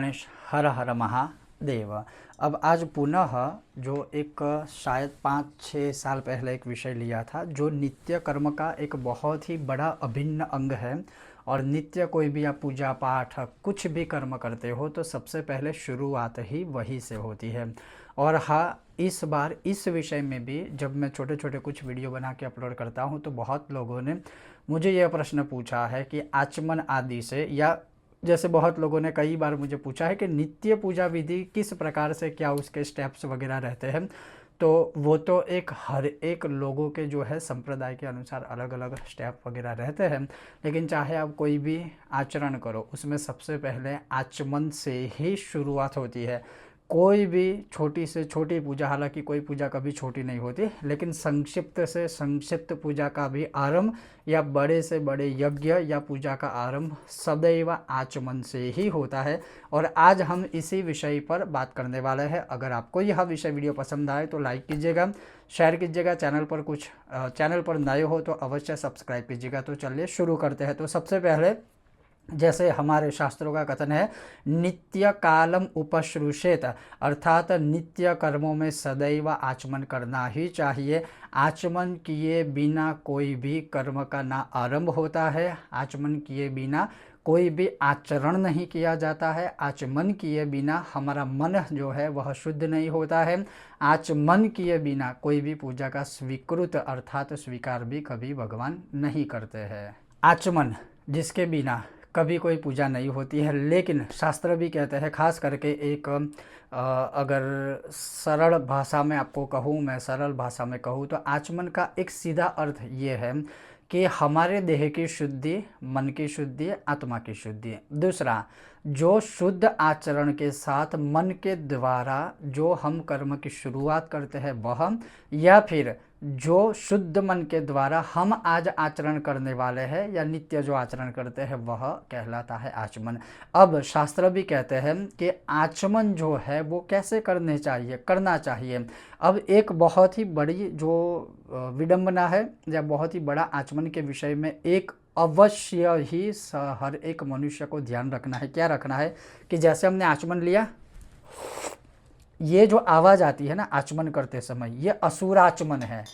गणेश, हर हर महादेव। अब आज पुनः जो एक शायद 5-6 साल पहले एक विषय लिया था, जो नित्य कर्म का एक बहुत ही बड़ा अभिन्न अंग है। और नित्य कोई भी आप पूजा पाठ कुछ भी कर्म करते हो तो सबसे पहले शुरुआत ही वही से होती है। और हाँ, इस बार इस विषय में भी जब मैं छोटे छोटे कुछ वीडियो बना के अपलोड करता हूँ तो बहुत लोगों ने मुझे यह प्रश्न पूछा है कि आचमन आदि से, या जैसे बहुत लोगों ने कई बार मुझे पूछा है कि नित्य पूजा विधि किस प्रकार से, क्या उसके स्टेप्स वगैरह रहते हैं। तो वो तो एक हर एक लोगों के जो है संप्रदाय के अनुसार अलग अलग स्टेप वगैरह रहते हैं, लेकिन चाहे आप कोई भी आचरण करो उसमें सबसे पहले आचमन से ही शुरुआत होती है। कोई भी छोटी से छोटी पूजा, हालांकि कोई पूजा कभी छोटी नहीं होती, लेकिन संक्षिप्त से संक्षिप्त पूजा का भी आरंभ या बड़े से बड़े यज्ञ या पूजा का आरंभ सदैव आचमन से ही होता है। और आज हम इसी विषय पर बात करने वाले हैं। अगर आपको यह विषय वीडियो पसंद आए तो लाइक कीजिएगा, शेयर कीजिएगा, चैनल पर नए हो तो अवश्य सब्सक्राइब कीजिएगा। तो चलिए शुरू करते हैं। तो सबसे पहले, जैसे हमारे शास्त्रों का कथन है, नित्य कालम उपश्रुषेत, अर्थात नित्य कर्मों में सदैव आचमन करना ही चाहिए। आचमन किए बिना कोई भी कर्म का ना आरंभ होता है, आचमन किए बिना कोई भी आचरण नहीं किया जाता है, आचमन किए बिना हमारा मन जो है वह शुद्ध नहीं होता है, आचमन किए बिना कोई भी पूजा का स्वीकृत अर्थात स्वीकार भी कभी भगवान नहीं करते हैं। आचमन जिसके बिना कभी कोई पूजा नहीं होती है। लेकिन शास्त्र भी कहते हैं, खास करके एक अगर सरल भाषा में आपको कहूँ, मैं सरल भाषा में कहूँ तो आचमन का एक सीधा अर्थ ये है कि हमारे देह की शुद्धि, मन की शुद्धि, आत्मा की शुद्धि। दूसरा, जो शुद्ध आचरण के साथ मन के द्वारा जो हम कर्म की शुरुआत करते हैं वह, या फिर जो शुद्ध मन के द्वारा हम आज आचरण करने वाले हैं या नित्य जो आचरण करते हैं वह कहलाता है आचमन। अब शास्त्र भी कहते हैं कि आचमन जो है वो कैसे करना चाहिए। अब एक बहुत ही बड़ी जो विडंबना है या बहुत ही बड़ा आचमन के विषय में एक अवश्य ही हर एक मनुष्य को ध्यान रखना है। क्या रखना है कि जैसे हमने आचमन लिया, ये जो आवाज़ आती है ना आचमन करते समय, ये असुराचमन है,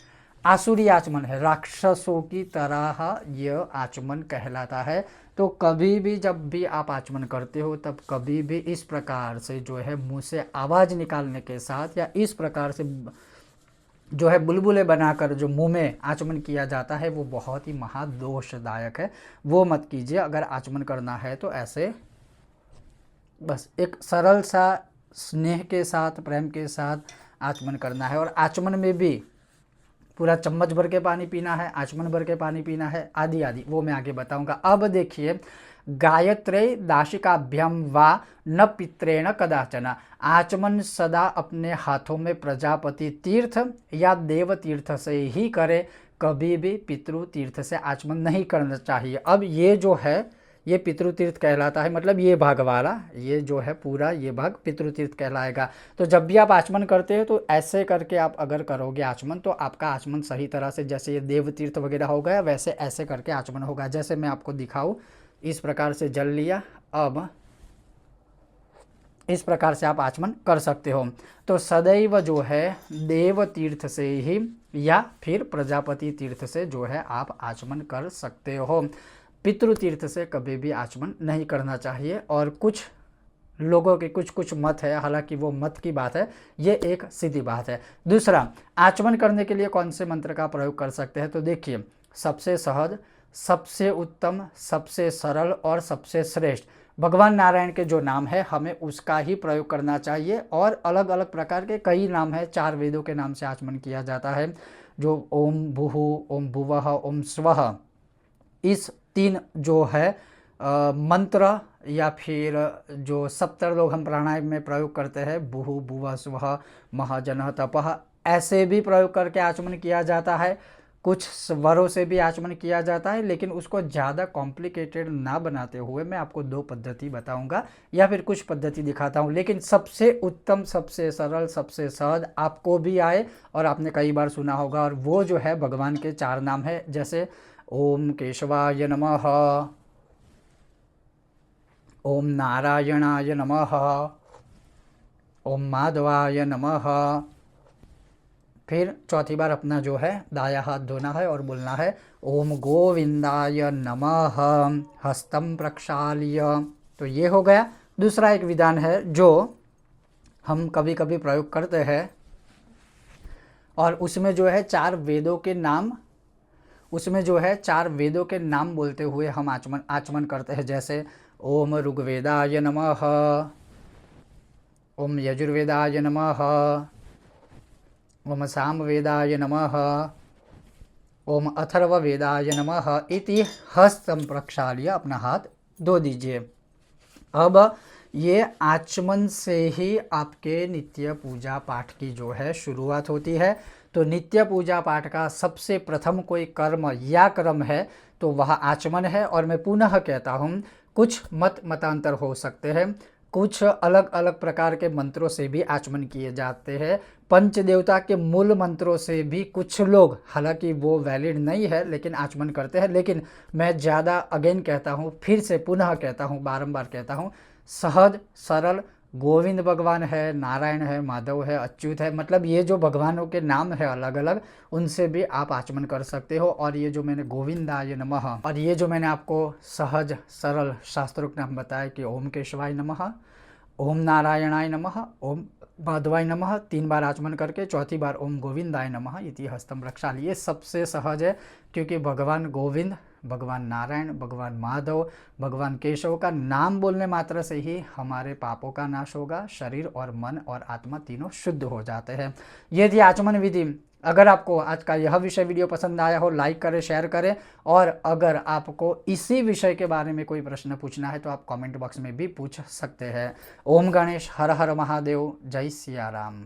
आसुरी आचमन है, राक्षसों की तरह यह आचमन कहलाता है। तो कभी भी जब भी आप आचमन करते हो तब कभी भी इस प्रकार से जो है मुंह से आवाज़ निकालने के साथ या इस प्रकार से जो है बुलबुले बनाकर जो मुंह में आचमन किया जाता है वो बहुत ही महादोषदायक है, वो मत कीजिए। अगर आचमन करना है तो ऐसे बस एक सरल सा स्नेह के साथ, प्रेम के साथ आचमन करना है। और आचमन में भी पूरा चम्मच भर के पानी पीना है, आचमन भर के पानी पीना है, आदि आदि, वो मैं आगे बताऊंगा। अब देखिए, गायत्रे दाशिकाभ्याम वा न पित्रेण कदाचन, आचमन सदा अपने हाथों में प्रजापति तीर्थ या देव तीर्थ से ही करे, कभी भी पितृ तीर्थ से आचमन नहीं करना चाहिए। अब ये जो है ये पितृतीर्थ कहलाता है, मतलब ये भाग वाला, ये जो है पूरा ये भाग पितृतीर्थ कहलाएगा। तो जब भी आप आचमन करते हैं तो ऐसे करके आप अगर करोगे आचमन तो आपका आचमन सही तरह से, जैसे ये देव तीर्थ वगैरह हो गया वैसे ऐसे करके आचमन होगा। जैसे मैं आपको दिखाऊं, इस प्रकार से जल लिया, अब इस प्रकार से आप आचमन कर सकते हो। तो सदैव जो है देव तीर्थ से ही या फिर प्रजापति तीर्थ से जो है आप आचमन कर सकते हो, पितृ तीर्थ से कभी भी आचमन नहीं करना चाहिए। और कुछ लोगों के कुछ मत है, हालांकि वो मत की बात है, ये एक सीधी बात है। दूसरा, आचमन करने के लिए कौन से मंत्र का प्रयोग कर सकते हैं, तो देखिए, सबसे सहज, सबसे उत्तम, सबसे सरल और सबसे श्रेष्ठ भगवान नारायण के जो नाम है हमें उसका ही प्रयोग करना चाहिए। और अलग अलग प्रकार के कई नाम है, 4 वेदों के नाम से आचमन किया जाता है, जो ओम भूहु, ओम भुवः, ओम स्वः, इस 3 जो है मंत्र, या फिर जो सप्तलोक हम प्राणायाम में प्रयोग करते हैं, भूहु भुवः स्वः महाजनः तपः, ऐसे भी प्रयोग करके आचमन किया जाता है। कुछ स्वरों से भी आचमन किया जाता है, लेकिन उसको ज़्यादा कॉम्प्लिकेटेड ना बनाते हुए मैं आपको 2 पद्धति बताऊंगा या फिर कुछ पद्धति दिखाता हूं। लेकिन सबसे उत्तम, सबसे सरल, सबसे सहज आपको भी आए और आपने कई बार सुना होगा, और वो जो है भगवान के 4 नाम है, जैसे ओम केशवाय नमः, ओम नारायणाय नमः, ओम माधवाय नमः। फिर चौथी बार अपना जो है दाया हाथ धोना है और बोलना है ओम गोविंदाय नमः, हस्तम प्रक्षाल्य। तो ये हो गया। दूसरा एक विधान है जो हम कभी कभी प्रयोग करते हैं, और उसमें जो है चार वेदों के नाम, उसमें जो है चार वेदों के नाम बोलते हुए हम आचमन करते हैं। जैसे ओम ऋग्वेदाय नमः, ओम यजुर्वेदाय नमः, ओम सामवेदाय नमः, ओम अथर्ववेदाय नमः इति हस्तम प्रक्षाल्य। अपना हाथ धो दीजिए। अब ये आचमन से ही आपके नित्य पूजा पाठ की जो है शुरुआत होती है। तो नित्य पूजा पाठ का सबसे प्रथम कोई कर्म या क्रम है तो वह आचमन है। और मैं पुनः कहता हूँ, कुछ मतांतर हो सकते हैं, कुछ अलग अलग प्रकार के मंत्रों से भी आचमन किए जाते हैं। पंचदेवता के मूल मंत्रों से भी कुछ लोग, हालांकि वो वैलिड नहीं है, लेकिन आचमन करते हैं। लेकिन मैं ज़्यादा अगेन कहता हूँ, फिर से पुनः कहता हूँ, बारंबार कहता हूँ, सहज सरल गोविंद भगवान है, नारायण है, माधव है, अच्युत है, मतलब ये जो भगवानों के नाम है अलग अलग, उनसे भी आप आचमन कर सकते हो। और ये जो मैंने गोविंदाय नमः, और ये जो मैंने आपको सहज सरल शास्त्रोक्त नाम बताया कि ओम केशवाय नमः, ओम नारायणाय नमः, ओम माधवाय नमः, 3 बार आचमन करके चौथी बार ओम गोविंदाय नमः इति हस्तम प्रक्षाल्य। ये सबसे सहज है, क्योंकि भगवान गोविंद, भगवान नारायण, भगवान माधव, भगवान केशव का नाम बोलने मात्र से ही हमारे पापों का नाश होगा, शरीर और मन और आत्मा तीनों शुद्ध हो जाते हैं। ये थी आचमन विधि। अगर आपको आज का यह विषय वीडियो पसंद आया हो, लाइक करें, शेयर करें। और अगर आपको इसी विषय के बारे में कोई प्रश्न पूछना है तो आप कमेंट बॉक्स में भी पूछ सकते हैं। ओम गणेश, हर हर महादेव, जय सिया राम।